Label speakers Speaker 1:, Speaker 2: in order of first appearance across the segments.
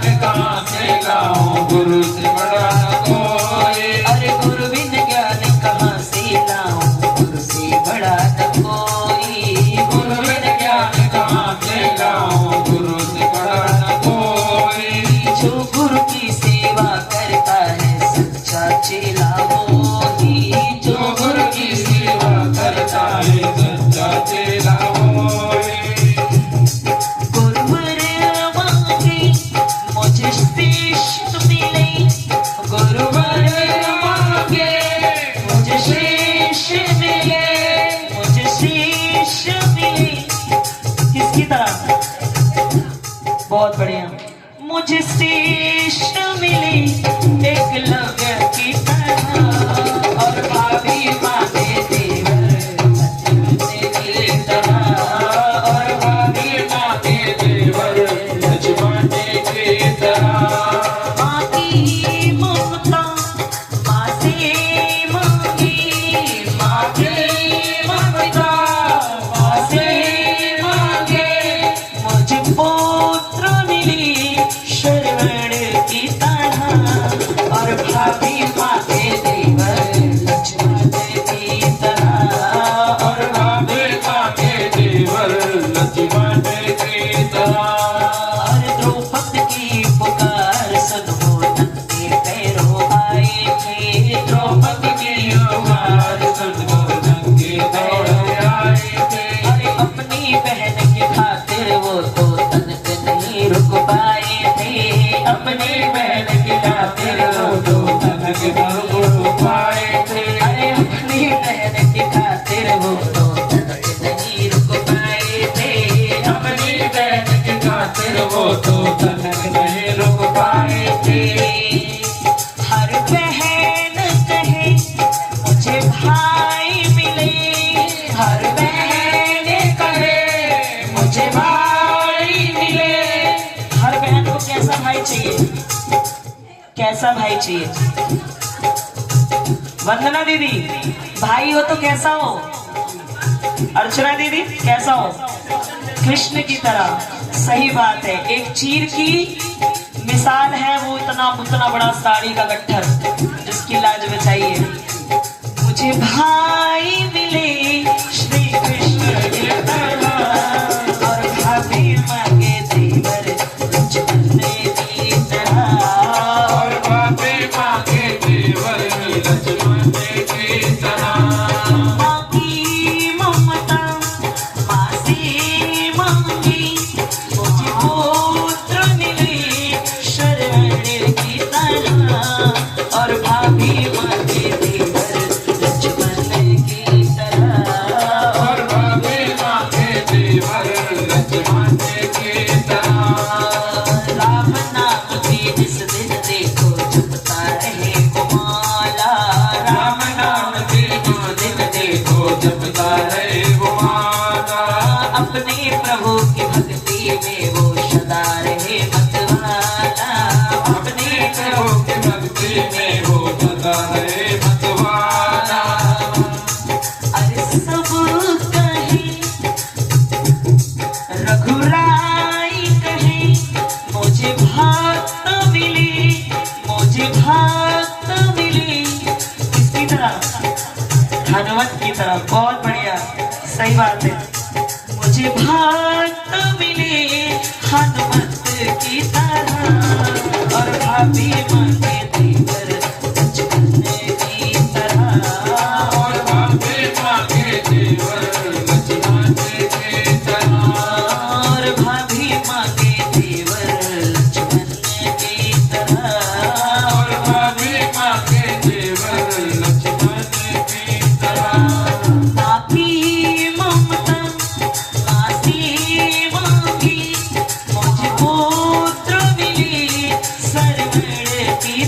Speaker 1: ज्ञान कहाँ से लाऊं, गुरु से बड़ा न कोई।
Speaker 2: अरे गुरु बिन ज्ञान कहाँ से लाऊं, गुरु से बड़ा न कोई।
Speaker 1: गुरु बिन ज्ञान कहाँ से लाऊं, गुरु से बड़ा न कोई।
Speaker 2: जो गुरु की सेवा करता है सच्चा चेला मोही।
Speaker 1: जो गुरु की सेवा करता है सच्चा चेला मोही।
Speaker 2: गुरुवर मांगे मुझे शीश मिले, गुरुवर मांगे मुझे शीश मिले, मुझे शीश मिले। किसकी तरह? बहुत बढ़िया। मुझे शीश मिली एकलव्य की तरह, और भाभी मांगे देवर की तरह,
Speaker 1: और भाभी मांगे देवर लक्ष्मण की तरह।
Speaker 2: माँ की ममता माँ से मांगी, माँ की ममता माँ से मांगे। मुझे पुत्र मिली श्रवण की तरह, और भाभी मांगे देवर लक्ष्मण की तरह,
Speaker 1: और भाभी मांगे देवर लक्ष्मण की तरह।
Speaker 2: और द्रौपदी की पुकार सुन वो नंगे पैरों आए थे।
Speaker 1: द्रौपदी की आवाज सुन वो नंगे दौड़ आए थे।
Speaker 2: अरे अपनी बहन की खातिर वो तो तनक नहीं रुक पाए थे। अपनी बहन की खातिर वो तो
Speaker 1: तनक न रुक पाए थे।
Speaker 2: अरे अपनी बहन की खातिर वो तो तनक नहीं रुक पाए थे।
Speaker 1: अपनी बहन की खातिर वो तो तनक नहीं रुक पाए थे।
Speaker 2: हर बहन कहे मुझे भाई मिले, हर बहन कहे मुझे भाई मिले। हर बहन को कैसा भाई चाहिए? कैसा भाई चाहिए? वंदना दीदी, भाई हो तो कैसा हो? अर्चना दीदी कैसा हो? कृष्ण की तरह। सही बात है। एक चीर की मिसाल है वो उतना बड़ा साड़ी का गट्ठर जिसकी लाज बचाइए। मुझे भाई मिले श्री कृष्ण की तरह, और भाभी मांगे देवर लक्ष्मण की तरह,
Speaker 1: और भाभी मांगे देवर लक्ष्मण की तरह।
Speaker 2: माँ की ममता माँ से मांगी, मुझे पुत्र मिले शरण की तरह, और भाभी मांगे देवर लक्ष्मण की तरह,
Speaker 1: और भाभी मांगे देवर लक्ष्मण की तरह।
Speaker 2: राम नाम की जिस दिन देखो जपता रहे वो माला,
Speaker 1: राम नाम की जिस दिन देखो जपता रहे वो माला।
Speaker 2: अपने प्रभु की भक्ति में वो सदा रहे मतवाला, अपने
Speaker 1: प्रभु की भक्ति में वो सदा रहे मतवाला।
Speaker 2: अरे सब कहे रघुराई कहे मुझे भक्त मिली, मुझे भक्त मिली। किसकी तरह? हनुमत की तरह। बहुत बढ़िया। सही बात है। मुझे भक्त मिले हनुमत की तरह, और भाभी मांगे देवर लक्ष्मण की तरह,
Speaker 1: और भाभी मांगे देवर लक्ष्मण की तरह।
Speaker 2: और भाभी मांगे देवर लक्ष्मण की तरह,
Speaker 1: और भाभी मांगे देवर लक्ष्मण की तरह।
Speaker 2: माँ की ममता माँ से मांगी, मुझे पुत्र मिले शरण की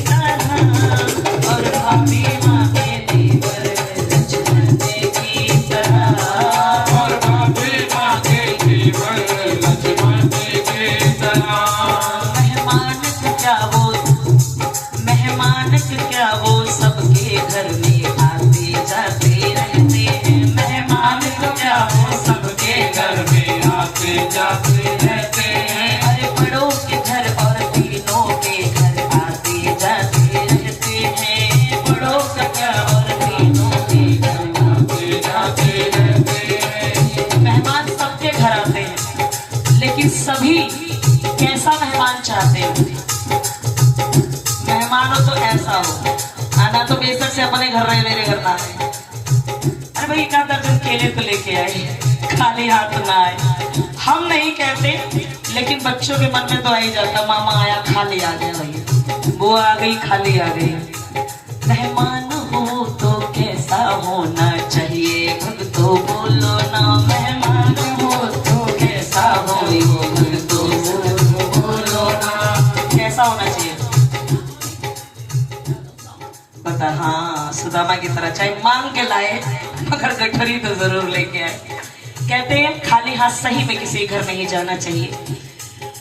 Speaker 2: मेहमान हो तो ऐसा हो, आना तो बेशक से अपने घर रहे, मेरे घर ना आए। अरे भाई क्या दर्जन केले तो लेके आए, खाली हाथ ना आए। हम नहीं कहते, लेकिन बच्चों के मन में तो आ ही जाता, मामा आया खाली आ गया, भैया वो आ गई खाली आ गई। मेहमान हो तो कैसा होना चाहिए, भक्तों बोलो ना। मेहमान हो तो कैसा हो, भक्तों बोलो ना। कैसा होना चाहिए बता। हाँ, सुदामा की तरह, चाहे मांग के लाए मगर गठरी तो जरूर लेके आए। कहते हैं खाली हाथ सही में किसी घर नहीं जाना चाहिए।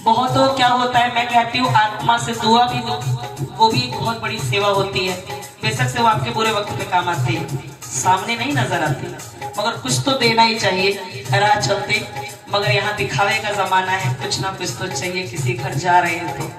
Speaker 2: बहुत तो क्या होता है, मैं कहती हूँ आत्मा से दुआ भी दो, वो भी एक बहुत बड़ी सेवा होती है। बेशक से वो आपके बुरे वक्त पे काम आते हैं, सामने नहीं नजर आते, मगर कुछ तो देना ही चाहिए राह चलते। मगर यहाँ दिखावे का जमाना है, कुछ ना कुछ तो चाहिए, किसी घर जा रहे हैं तो